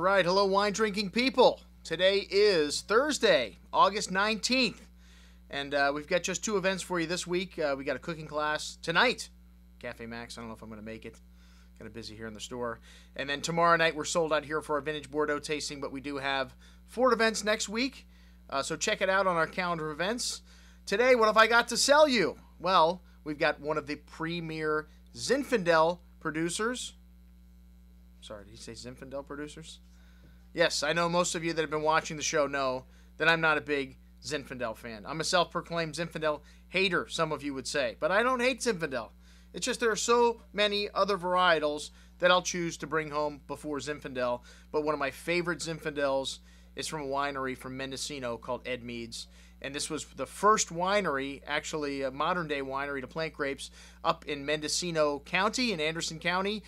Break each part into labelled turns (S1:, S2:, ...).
S1: right, hello wine drinking people. Today is Thursday, August 19th, and we've got just two events for you this week. We got a cooking class tonight, Cafe Max. I don't know if I'm going to make it. Kind of busy here in the store. And then tomorrow night we're sold out here for our vintage Bordeaux tasting, but we do have 4 events next week, so check it out on our calendar of events. Today, what have I got to sell you? Well, we've got one of the premier Zinfandel Producers. Sorry, did he say Zinfandel Producers? Yes, I know most of you that have been watching the show know that I'm not a big Zinfandel fan. I'm a self-proclaimed Zinfandel hater, some of you would say. But I don't hate Zinfandel. It's just there are so many other varietals that I'll choose to bring home before Zinfandel. But one of my favorite Zinfandels is from a winery from Mendocino called Edmeades. And this was the first winery, actually a modern-day winery to plant grapes up in Mendocino County, in Anderson County.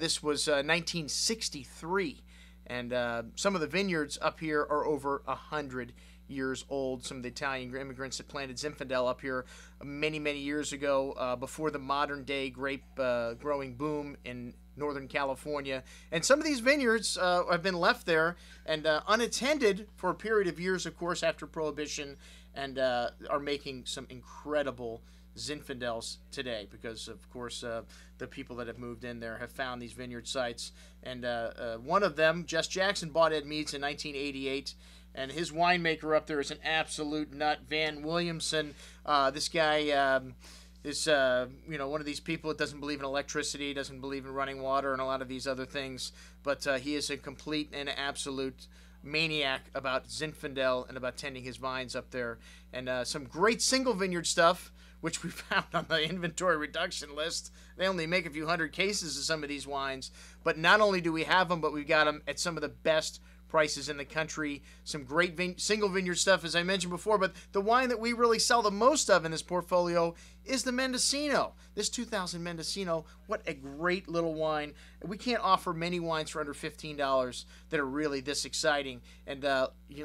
S1: This was 1963. And some of the vineyards up here are over 100 years old. Some of the Italian immigrants that planted Zinfandel up here many, many years ago, before the modern-day grape growing boom in Northern California. And some of these vineyards have been left there and unattended for a period of years, of course, after Prohibition, and are making some incredible Zinfandels today because, of course, the people that have moved in there have found these vineyard sites. And one of them, Jess Jackson, bought Edmeades in 1988. And his winemaker up there is an absolute nut, Van Williamson. This guy is, one of these people that doesn't believe in electricity, doesn't believe in running water and a lot of these other things. But he is a complete and absolute maniac about Zinfandel and about tending his vines up there. And some great single vineyard stuff, which we found on the inventory reduction list. They only make a few hundred cases of some of these wines. But not only do we have them, but we've got them at some of the best prices in the country. Some great single vineyard stuff, as I mentioned before, but the wine that we really sell the most of in this portfolio is the Mendocino. This 2000 Mendocino, what a great little wine. We can't offer many wines for under $15 that are really this exciting. And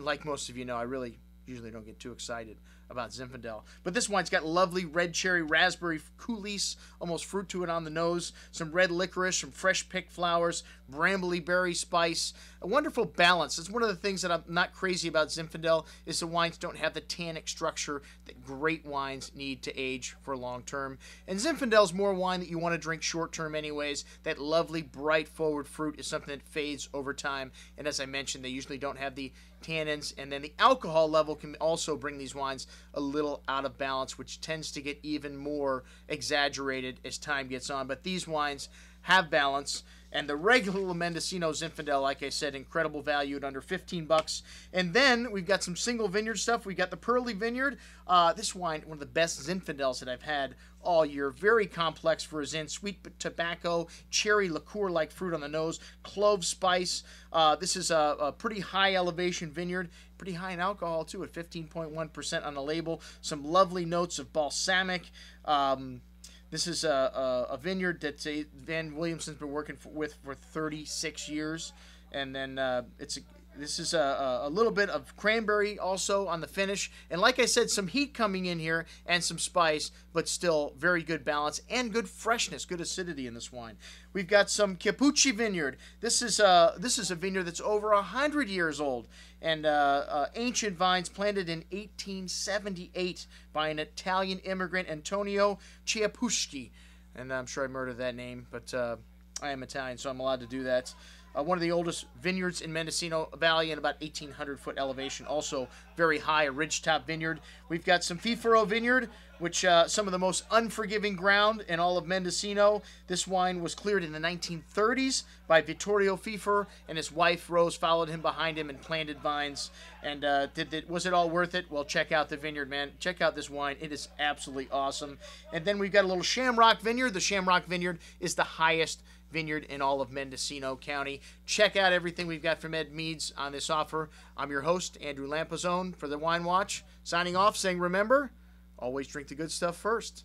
S1: like most of you know, I really usually don't get too excited about Zinfandel. But this wine's got lovely red cherry, raspberry coulis, almost fruit to it on the nose, some red licorice, some fresh picked flowers, brambly berry spice, a wonderful balance. It's one of the things that I'm not crazy about Zinfandel is the wines don't have the tannic structure that great wines need to age for long term. And Zinfandel's more wine that you want to drink short term anyways. That lovely, bright, forward fruit is something that fades over time. And as I mentioned, they usually don't have the tannins, and then the alcohol level can also bring these wines a little out of balance, which tends to get even more exaggerated as time gets on. But these wines have balance, and the regular Mendocino Zinfandel, like I said, incredible value at under 15 bucks. And then we've got some single vineyard stuff. We got the Pearly Vineyard. This wine, one of the best Zinfandels that I've had all year. Very complex for a Zin. Sweet tobacco, cherry liqueur-like fruit on the nose, clove spice. This is a pretty high elevation vineyard. Pretty high in alcohol, too, at 15.1% on the label. Some lovely notes of balsamic. This is a vineyard that Van Williamson's been working with for 36 years. And then this is a little bit of cranberry also on the finish. And like I said, some heat coming in here and some spice, but still very good balance and good freshness, good acidity in this wine. We've got some Capucci Vineyard. This is a vineyard that's over 100 years old. And ancient vines planted in 1878 by an Italian immigrant, Antonio Chiapuschi. And I'm sure I murdered that name, but I am Italian, so I'm allowed to do that. One of the oldest vineyards in Mendocino Valley at about 1,800-foot elevation. Also very high, a ridgetop vineyard. We've got some Fifero Vineyard, which some of the most unforgiving ground in all of Mendocino. This wine was cleared in the 1930s by Vittorio Fifer, and his wife, Rose, followed him behind him and planted vines. And was it all worth it? Well, check out the vineyard, man. Check out this wine. It is absolutely awesome. And then we've got a little Shamrock Vineyard. The Shamrock Vineyard is the highest vineyard in all of Mendocino County. Check out everything we've got from Edmeades on this offer. I'm your host, Andrew Lampazone, for the Wine Watch. Signing off saying, remember, always drink the good stuff first.